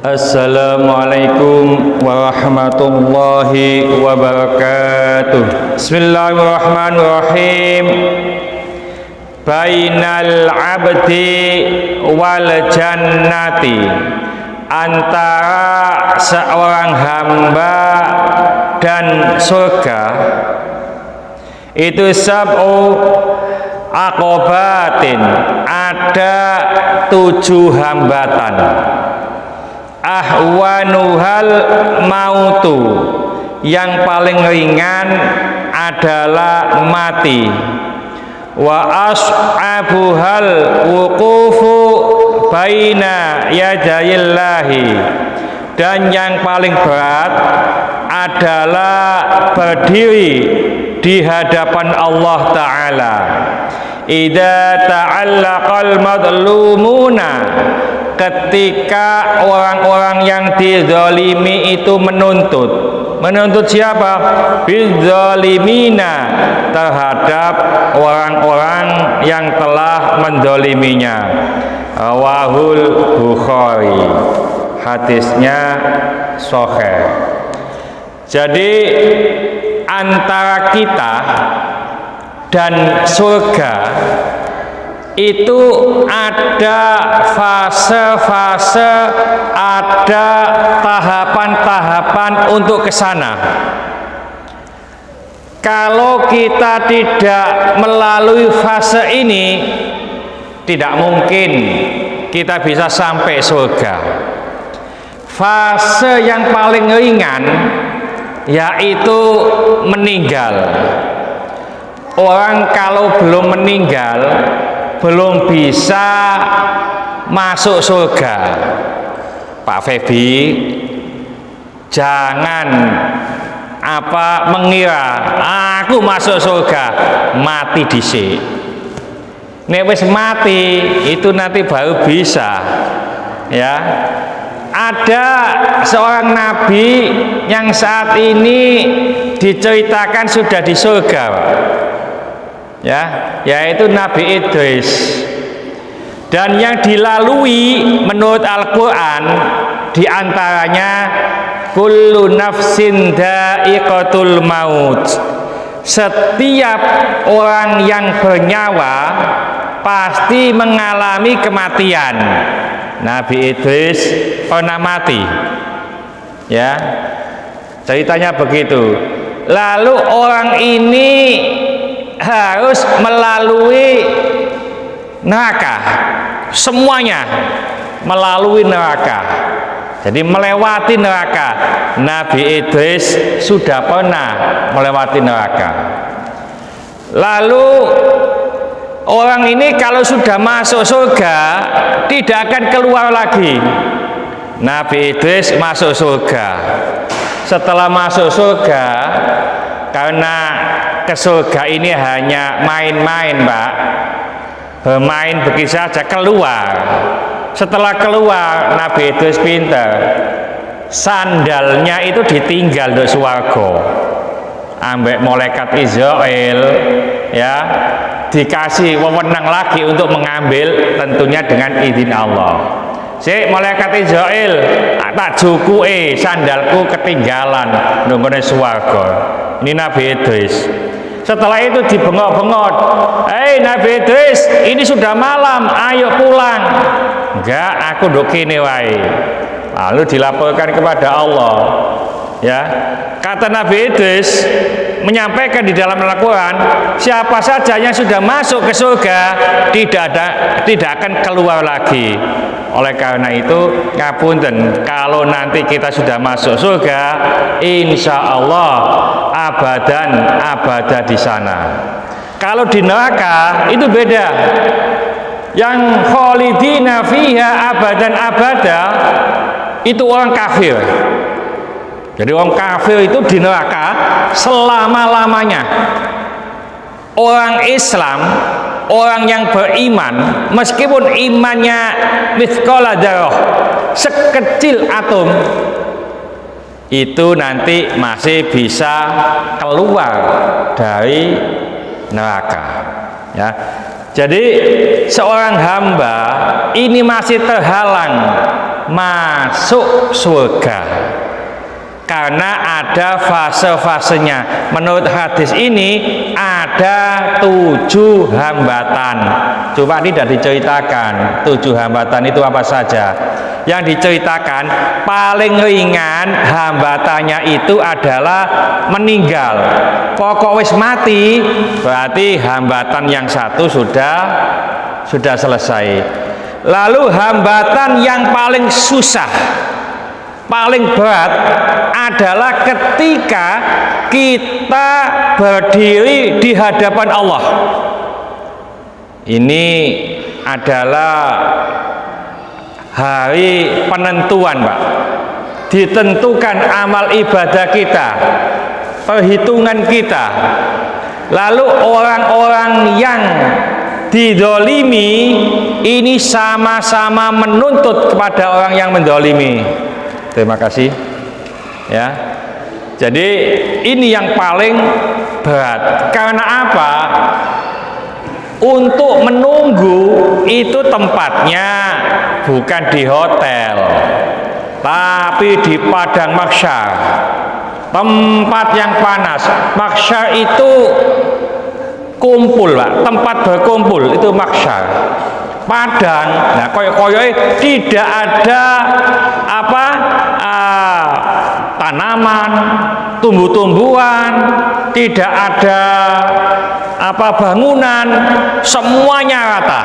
Assalamualaikum warahmatullahi wabarakatuh. Bismillahirrahmanirrahim. Bainal abdi wal jannati, antara seorang hamba dan surga itu sab'u aqobatin, ada 7 hambatan. Ahwanuhal mautu, yang paling ringan adalah mati. Wa as'abuhal wuqufu baina yadayillahi, dan yang paling berat adalah berdiri di hadapan Allah Ta'ala. Idza ta'allaqal madlumuna, ketika orang-orang yang dizalimi itu menuntut siapa? Bizzalimina, terhadap orang-orang yang telah menzaliminya. Rawahul Bukhari, hadisnya sahih. Jadi antara kita dan surga itu ada fase-fase, ada tahapan-tahapan untuk ke sana. Kalau kita tidak melalui fase ini, tidak mungkin kita bisa sampai surga. Fase yang paling ringan yaitu meninggal. Orang kalau belum meninggal belum bisa masuk surga. Pak Febi, jangan mengira aku masuk surga, mati dhisik. Nek wis mati itu nanti baru bisa. Ya. Ada seorang nabi yang saat ini diceritakan sudah di surga, ya, yaitu Nabi Idris. Dan yang dilalui menurut Al-Quran diantaranya kullu nafsin dha'iqatul maut, setiap orang yang bernyawa pasti mengalami kematian. Nabi Idris pernah mati, ya, ceritanya begitu. Lalu orang ini harus melalui neraka, semuanya melalui neraka, jadi melewati neraka. Nabi Idris sudah pernah melewati neraka. Lalu orang ini kalau sudah masuk surga tidak akan keluar lagi. Nabi Idris masuk surga. Setelah masuk surga, karena ke surga ini hanya main-main, Pak, bermain begitu saja, keluar. Setelah keluar, Nabi Idris pintar, sandalnya itu ditinggal untuk swarga ambek malaikat Israel, ya, dikasih wewenang lagi untuk mengambil, tentunya dengan izin Allah. Si malaikat Israel, tak jukuke sandalku ketinggalan nunggone swarga. Ini Nabi Idris. Setelah itu dibengok-bengok, Nabi Idris, ini sudah malam, ayo pulang. Enggak, aku nduk kene wae. Lalu dilaporkan kepada Allah, ya. Kata Nabi Idris menyampaikan di dalam Al-Quran, siapa saja yang sudah masuk ke surga tidak akan keluar lagi. Oleh karena itu, ngapunten, kalau nanti kita sudah masuk surga, insya Allah abadan di sana. Kalau di neraka itu beda. Yang khalidina fiha abadan abada itu orang kafir. Jadi orang kafir itu di neraka selama-lamanya. Orang Islam, orang yang beriman, meskipun imannya mithqala dzarrah, sekecil atom, itu nanti masih bisa keluar dari neraka, ya. Jadi seorang hamba ini masih terhalang masuk surga. Karena ada fase-fasenya. Menurut hadis ini ada 7 hambatan. Coba tidak diceritakan 7 hambatan itu apa saja. Yang diceritakan paling ringan hambatannya itu adalah meninggal. Pokok wis mati, berarti hambatan yang satu sudah selesai. Lalu hambatan yang paling susah, paling berat adalah ketika kita berdiri di hadapan Allah. Ini adalah hari penentuan, Pak. Ditentukan amal ibadah kita, perhitungan kita. Lalu orang-orang yang didolimi ini sama-sama menuntut kepada orang yang mendolimi. Terima kasih ya. Jadi ini yang paling berat. Karena apa? Untuk menunggu itu tempatnya bukan di hotel, tapi di padang mahsyar, tempat yang panas. Mahsyar itu kumpul, Pak. Tempat berkumpul itu mahsyar. Padang, nah koyok-koyok tidak ada tanaman, tumbuh-tumbuhan, tidak ada bangunan, semuanya rata.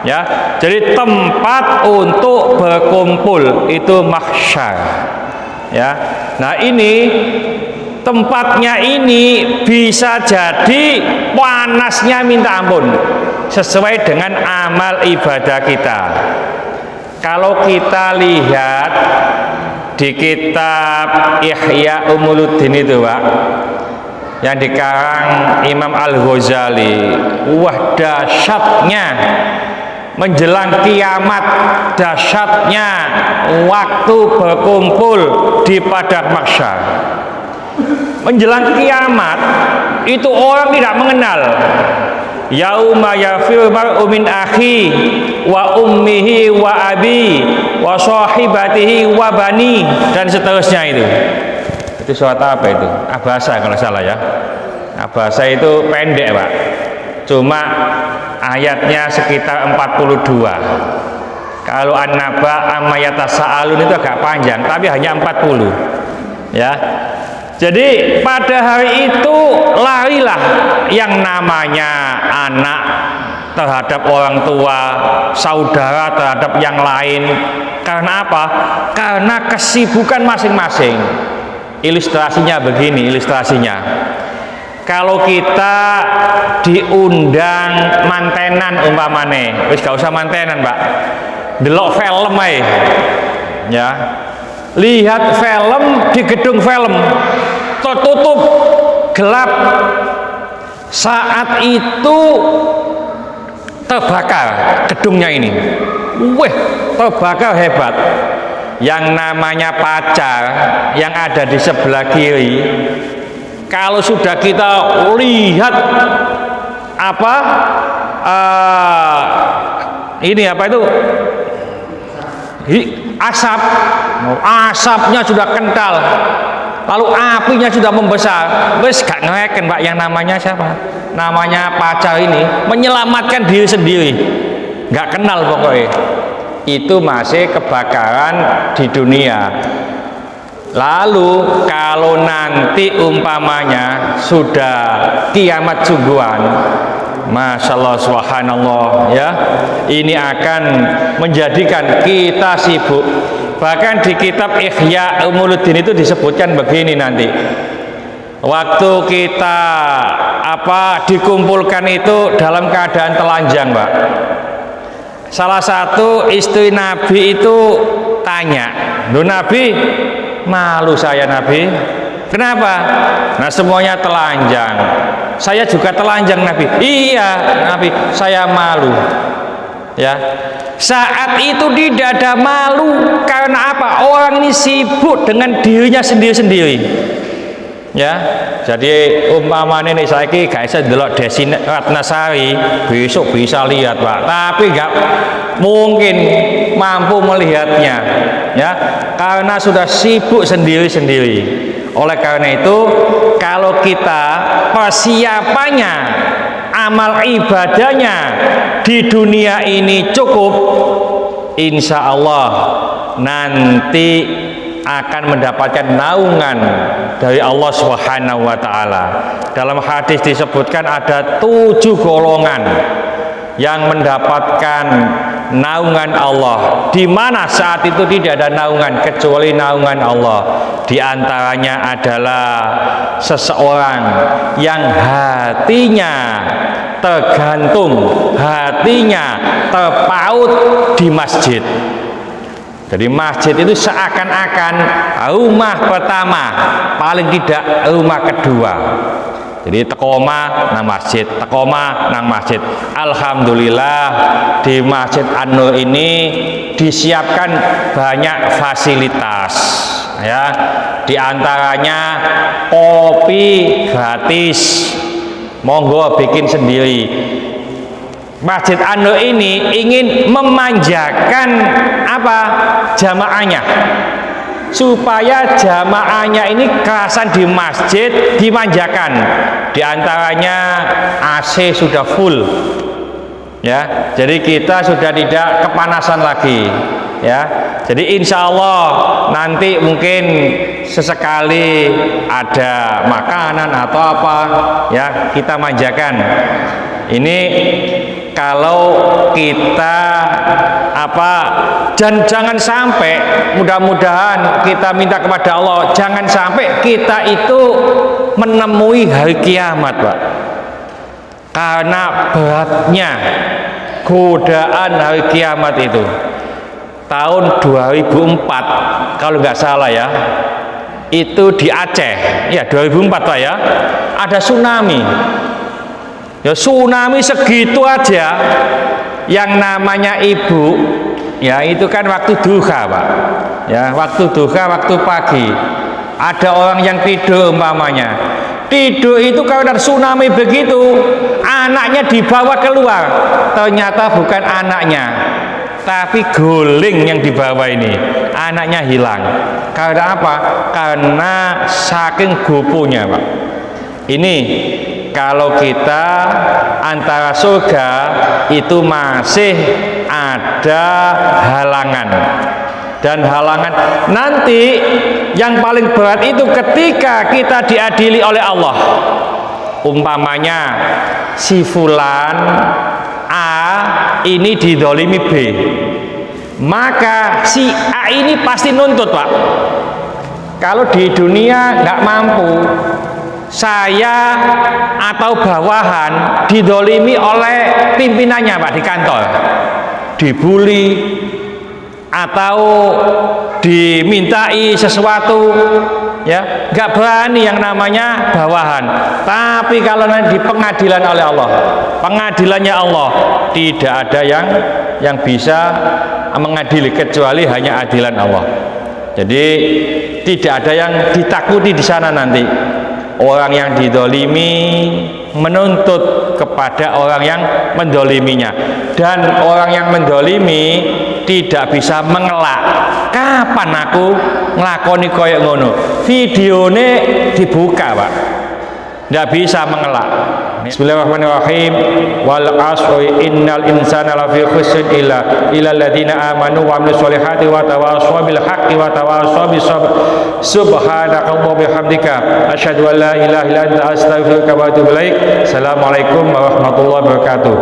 Ya, jadi tempat untuk berkumpul itu mahsyar. Ya, nah ini tempatnya ini bisa jadi panasnya minta ampun sesuai dengan amal ibadah kita. Kalau kita lihat di kitab Ihya Ulumuddin itu, Pak, yang dikarang Imam Al-Ghazali, wah dahsyatnya menjelang kiamat, dahsyatnya waktu berkumpul di padang mahsyar. Menjelang kiamat itu orang tidak mengenal. Yauma yafirru mar'u min akhi wa ummihi wa abi wa sahibatihi wa bani, dan seterusnya itu. Itu surat apa itu? Abasa kalau salah ya. Abasa itu pendek, Pak. Cuma ayatnya sekitar 42. Kalau An-Naba amma yatasaalun itu agak panjang, tapi hanya 40. Ya. Jadi pada hari itu larilah yang namanya anak terhadap orang tua, saudara terhadap yang lain. Karena apa? Karena kesibukan masing-masing. Ilustrasinya begini, ilustrasinya. Kalau kita diundang mantenan umpamane, wis gak usah mantenan, Pak. Delok film ae. Ya. Lihat film di gedung film, tertutup, gelap. Saat itu terbakar gedungnya ini. Wih, terbakar hebat. Yang namanya pacar yang ada di sebelah kiri, kalau sudah kita lihat asapnya sudah kental, lalu apinya sudah membesar, wes gak ngereken, Pak, yang namanya siapa? Namanya pacar ini menyelamatkan diri sendiri, gak kenal pokoknya. Itu masih kebakaran di dunia. Lalu kalau nanti umpamanya sudah kiamat sungguhan, Masya Allah, subhanallah, ya, ini akan menjadikan kita sibuk. Bahkan di kitab Ihya Ulumuddin itu disebutkan begini nanti. Waktu kita dikumpulkan itu dalam keadaan telanjang, Pak. Salah satu istri Nabi itu tanya, "Duh Nabi, malu saya Nabi." Kenapa? Nah, semuanya telanjang. Saya juga telanjang Nabi. Iya Nabi, saya malu. Ya. Saat itu tidak ada malu. Karena apa? Orang ini sibuk dengan dirinya sendiri-sendiri. Ya. Jadi umpamanya nih saya gak bisa delok Desi Ratnasari, besok bisa lihat, Pak. Tapi gak mungkin mampu melihatnya, ya, karena sudah sibuk sendiri-sendiri. Oleh karena itu, kalau kita persiapannya, amal ibadahnya di dunia ini cukup, insya Allah nanti akan mendapatkan naungan dari Allah Subhanahu wa Ta'ala. Dalam hadis disebutkan ada 7 golongan yang mendapatkan naungan Allah, di mana saat itu tidak ada naungan kecuali naungan Allah. Di antaranya adalah seseorang yang hatinya tergantung, hatinya terpaut di masjid. Jadi masjid itu seakan-akan rumah pertama, paling tidak rumah kedua. Jadi tekoma nang masjid, tekoma nang masjid. Alhamdulillah di Masjid An-Nur ini disiapkan banyak fasilitas, ya. Di antaranya kopi gratis, monggo bikin sendiri. Masjid An-Nur ini ingin memanjakan apa? Jamaahnya, supaya jamaahnya ini kerasan di masjid dimanjakan. Di antaranya AC sudah full, ya, jadi kita sudah tidak kepanasan lagi, ya. Jadi insya Allah nanti mungkin sesekali ada makanan atau apa, ya, kita manjakan. Ini kalau kita apa, dan jangan sampai, mudah-mudahan kita minta kepada Allah, jangan sampai kita itu menemui hari kiamat, Pak, karena beratnya godaan hari kiamat itu. Tahun 2004 kalau nggak salah, ya, itu di Aceh, ya 2004 Pak, ya, ada tsunami. Ya tsunami segitu aja, yang namanya ibu, ya, itu kan waktu duha, Pak, ya, waktu duha, waktu pagi, ada orang yang tidur umpamanya, tidur itu kalau ada tsunami begitu, anaknya dibawa keluar, ternyata bukan anaknya, tapi guling yang dibawa ini, anaknya hilang. Karena apa? Karena saking goponya, Pak. Ini kalau kita antara surga itu masih ada halangan, dan halangan nanti yang paling berat itu ketika kita diadili oleh Allah. Umpamanya si fulan A ini didolimi B, maka si A ini pasti nuntut, Pak. Kalau di dunia nggak mampu, saya atau bawahan didolimi oleh pimpinannya, Pak, di kantor, dibully atau dimintai sesuatu, ya, nggak berani yang namanya bawahan. Tapi kalau nanti di pengadilan oleh Allah, pengadilannya Allah, tidak ada yang bisa mengadili kecuali hanya adilan Allah. Jadi tidak ada yang ditakuti di sana nanti. Orang yang didolimi menuntut kepada orang yang mendoliminya, dan orang yang mendolimi tidak bisa mengelak. Kapan aku ngelakoni koyok ngono? Videone dibuka, Pak, tidak bisa mengelak. Bismillahirrahmanirrahim. Wal 'asri innal insana lafi khusrin illa alladziina aamanu wa 'amilus solihati wa tawashaw bil haqqi wa tawashaw bis sabr. Subhanakallahumma bihamdika asyhadu an la ilaha illa anta astaghfiruka wa atubu ilaik. Assalamualaikum warahmatullahi wabarakatuh.